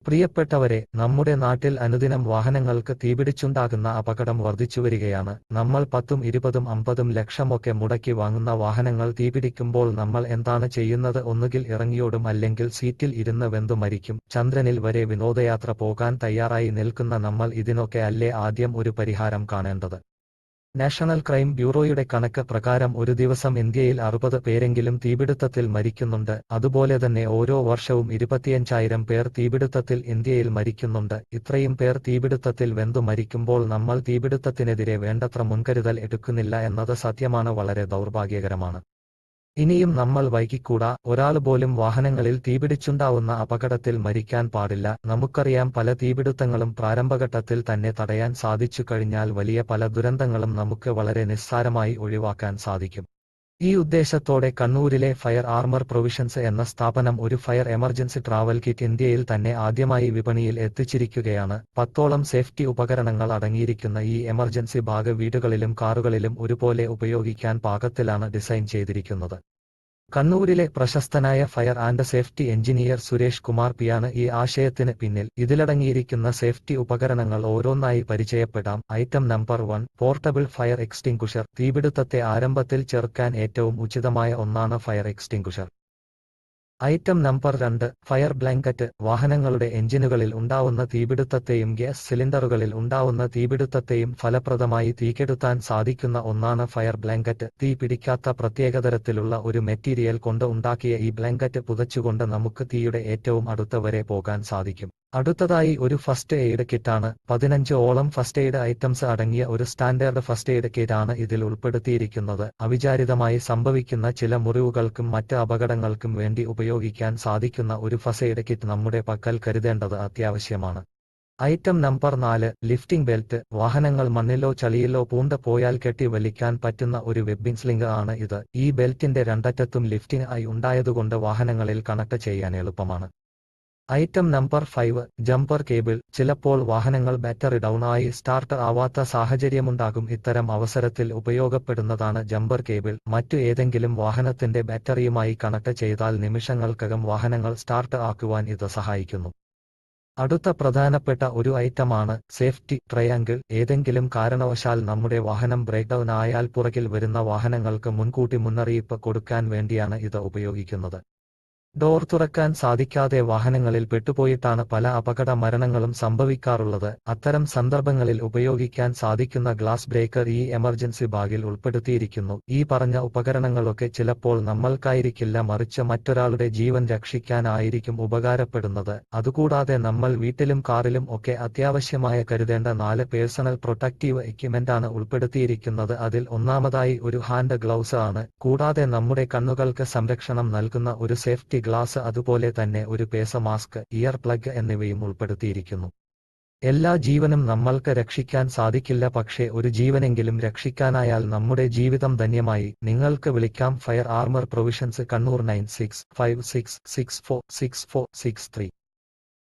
പ്രിയപ്പെട്ടവരെ, നമ്മുടെ നാട്ടിൽ അനുദിനം വാഹനങ്ങൾക്ക് തീപിടിച്ചുണ്ടാകുന്ന അപകടം വർദ്ധിച്ചുവരികയാണ്. നമ്മൾ 10ഉം 20ഉം 50ഉം ലക്ഷമൊക്കെ മുടക്കി വാങ്ങുന്ന വാഹനങ്ങൾ തീപിടിക്കുമ്പോൾ നമ്മൾ എന്താണ് ചെയ്യുന്നത്? ഒന്നുകിൽ ഇറങ്ങിയോടും, അല്ലെങ്കിൽ സീറ്റിൽ ഇരുന്ന് വെന്തു മരിക്കും. ചന്ദ്രനിൽ വരെ വിനോദയാത്ര പോകാൻ തയ്യാറായി നിൽക്കുന്ന നമ്മൾ ഇതിനൊക്കെ അല്ലേ ആദ്യം ഒരു പരിഹാരം കാണേണ്ടത്? നാഷണൽ ക്രൈം ബ്യൂറോയുടെ കണക്ക് പ്രകാരം ഒരു ദിവസം ഇന്ത്യയിൽ 60 പേരെങ്കിലും തീപിടുത്തത്തിൽ മരിക്കുന്നുണ്ട്. അതുപോലെ തന്നെ ഓരോ വർഷവും 25,000 പേർ തീപിടുത്തത്തിൽ ഇന്ത്യയിൽ മരിക്കുന്നുണ്ട്. ഇത്രയും പേർ തീപിടുത്തത്തിൽ വെന്തു മരിക്കുമ്പോൾ നമ്മൾ തീപിടുത്തത്തിനെതിരെ വേണ്ടത്ര മുൻകരുതൽ എടുക്കുന്നില്ല എന്നത് സത്യമാണ്, വളരെ ദൗർഭാഗ്യകരമാണ്. ഇനിയും നമ്മൾ വൈകിക്കൂടാ. ഒരാള് പോലും വാഹനങ്ങളിൽ തീപിടിച്ചുണ്ടാവുന്ന അപകടത്തിൽ മരിക്കാൻ പാടില്ല. നമുക്കറിയാം, പല തീപിടുത്തങ്ങളും പ്രാരംഭഘട്ടത്തിൽ തന്നെ തടയാൻ സാധിച്ചു കഴിഞ്ഞാൽ വലിയ പല ദുരന്തങ്ങളും നമുക്ക് വളരെ നിസ്സാരമായി ഒഴിവാക്കാൻ സാധിക്കും. ഈ ഉദ്ദേശത്തോടെ കണ്ണൂരിലെ ഫയർ ആർമർ പ്രൊവിഷൻസ് എന്ന സ്ഥാപനം ഒരു ഫയർ എമർജൻസി ട്രാവൽ കിറ്റ് ഇന്ത്യയിൽ തന്നെ ആദ്യമായി വിപണിയിൽ എത്തിച്ചിരിക്കുകയാണ്. 10ഓളം സേഫ്റ്റി ഉപകരണങ്ങൾ അടങ്ങിയിരിക്കുന്ന ഈ എമർജൻസി ബാഗ് വീടുകളിലും കാറുകളിലും ഒരുപോലെ ഉപയോഗിക്കാൻ പാകത്തിലാണ് ഡിസൈൻ ചെയ്തിരിക്കുന്നത്. കണ്ണൂരിലെ പ്രശസ്തനായ fire and safety engineer Suresh Kumar പിയാണ് ഈ ആശയത്തിന് പിന്നിൽ. ഇതിലടങ്ങിയിരിക്കുന്ന സേഫ്റ്റി ഉപകരണങ്ങൾ ഓരോന്നായി പരിചയപ്പെടാം. Item number 1, portable fire extinguisher. തീപിടുത്തത്തെ ആരംഭത്തിൽ ചെറുക്കാൻ ഏറ്റവും ഉചിതമായ ഒന്നാണ് fire extinguisher. Item number 2, fire blanket. വാഹനങ്ങളുടെ എഞ്ചിനുകളിൽ ഉണ്ടാവുന്ന തീപിടുത്തത്തെയും ഗ്യാസ് സിലിണ്ടറുകളിൽ ഉണ്ടാവുന്ന തീപിടുത്തത്തെയും ഫലപ്രദമായി തീകെടുത്താൻ സാധിക്കുന്ന ഒന്നാണ് ഫയർ ബ്ലാങ്കറ്റ്. തീ പിടിക്കാത്ത പ്രത്യേകതരത്തിലുള്ള ഒരു മെറ്റീരിയൽ കൊണ്ട് ഉണ്ടാക്കിയ ഈ ബ്ലാങ്കറ്റ് പുതച്ചുകൊണ്ട് നമുക്ക് തീയുടെ ഏറ്റവും അടുത്ത വരെ പോകാൻ സാധിക്കും. അടുത്തതായി ഒരു ഫസ്റ്റ് എയ്ഡ് കിറ്റാണ്. 15ഓളം ഫസ്റ്റ് എയ്ഡ് ഐറ്റംസ് അടങ്ങിയ ഒരു സ്റ്റാൻഡേർഡ് ഫസ്റ്റ് എയ്ഡ് കിറ്റ് ആണ് ഇതിൽ ഉൾപ്പെടുത്തിയിരിക്കുന്നത്. അവിചാരിതമായി സംഭവിക്കുന്ന ചില മുറിവുകൾക്കും മറ്റ് അപകടങ്ങൾക്കും വേണ്ടി ഉപയോഗിക്കാൻ സാധിക്കുന്ന ഒരു ഫസ്റ്റ് എയ്ഡ് കിറ്റ് നമ്മുടെ പക്കൽ കരുതേണ്ടത് അത്യാവശ്യമാണ്. Item number 4, lifting belt. വാഹനങ്ങൾ മണ്ണിലോ ചളിയിലോ പൂണ്ട് പോയാൽ കെട്ടി വലിക്കാൻ പറ്റുന്ന ഒരു വെബ്ബിംഗ് സ്ലിംഗ് ആണ് ഇത്. ഈ ബെൽറ്റിന്റെ രണ്ടറ്റത്തും ലിഫ്റ്റിംഗ് ആയി ഉണ്ടായതുകൊണ്ട് വാഹനങ്ങളിൽ കണക്ട് ചെയ്യാൻ എളുപ്പമാണ്. Item number 5, jumper cable. ചിലപ്പോൾ വാഹനങ്ങൾ ബാറ്ററി ഡൗൺ ആയി സ്റ്റാർട്ട് ആവാത്ത സാഹചര്യമുണ്ടാകും. ഇത്തരം അവസരത്തിൽ ഉപയോഗപ്പെടുന്നതാണ് ജമ്പർ കേബിൾ. മറ്റു ഏതെങ്കിലും വാഹനത്തിന്റെ ബാറ്ററിയുമായി കണക്ട് ചെയ്താൽ നിമിഷങ്ങൾക്കകം വാഹനങ്ങൾ സ്റ്റാർട്ട് ആക്കുവാൻ ഇത് സഹായിക്കുന്നു. അടുത്ത പ്രധാനപ്പെട്ട ഒരു ഐറ്റമാണ് സേഫ്റ്റി ട്രയാങ്കിൾ. ഏതെങ്കിലും കാരണവശാൽ നമ്മുടെ വാഹനം ബ്രേക്ക് ഡൗൺ ആയാൽ പുറകിൽ വരുന്ന വാഹനങ്ങൾക്ക് മുൻകൂട്ടി മുന്നറിയിപ്പ് കൊടുക്കാൻ വേണ്ടിയാണ് ഇത് ഉപയോഗിക്കുന്നത്. ഡോർ തുറക്കാൻ സാധിക്കാതെ വാഹനങ്ങളിൽ പെട്ടുപോയിട്ടാണ് പല അപകട മരണങ്ങളും സംഭവിക്കാറുള്ളത്. അത്തരം സന്ദർഭങ്ങളിൽ ഉപയോഗിക്കാൻ സാധിക്കുന്ന ഗ്ലാസ് ബ്രേക്കർ ഈ എമർജൻസി ബാഗിൽ ഉൾപ്പെടുത്തിയിരിക്കുന്നു. ഈ പറഞ്ഞ ഉപകരണങ്ങളൊക്കെ ചിലപ്പോൾ നമ്മൾക്കായിരിക്കില്ല, മറിച്ച് മറ്റൊരാളുടെ ജീവൻ രക്ഷിക്കാനായിരിക്കും ഉപകാരപ്പെടുന്നത്. അതുകൂടാതെ നമ്മൾ വീട്ടിലും കാറിലും ഒക്കെ അത്യാവശ്യമായ കരുതേണ്ട 4 പേഴ്സണൽ പ്രൊട്ടക്റ്റീവ് എക്യുപ്മെന്റാണ് ഉൾപ്പെടുത്തിയിരിക്കുന്നത്. അതിൽ ഒന്നാമതായി ഒരു ഹാൻഡ് ഗ്ലൗസ് ആണ്. കൂടാതെ നമ്മുടെ കണ്ണുകൾക്ക് സംരക്ഷണം നൽകുന്ന ഒരു സേഫ്റ്റി ഗ്ലാസ്, അതുപോലെ തന്നെ ഒരു ഫേസ് മാസ്ക്, ഇയർ പ്ലഗ് എന്നിവയും ഉൾപ്പെടുത്തിയിരിക്കുന്നു. എല്ലാ ജീവനും നമ്മൾക്ക് രക്ഷിക്കാൻ സാധിക്കില്ല, പക്ഷേ ഒരു ജീവനെങ്കിലും രക്ഷിക്കാനായാൽ നമ്മുടെ ജീവിതം ധന്യമായി. നിങ്ങൾക്ക് വിളിക്കാം ഫയർ ആർമർ പ്രൊവിഷൻസ്, കണ്ണൂർ 9656646463.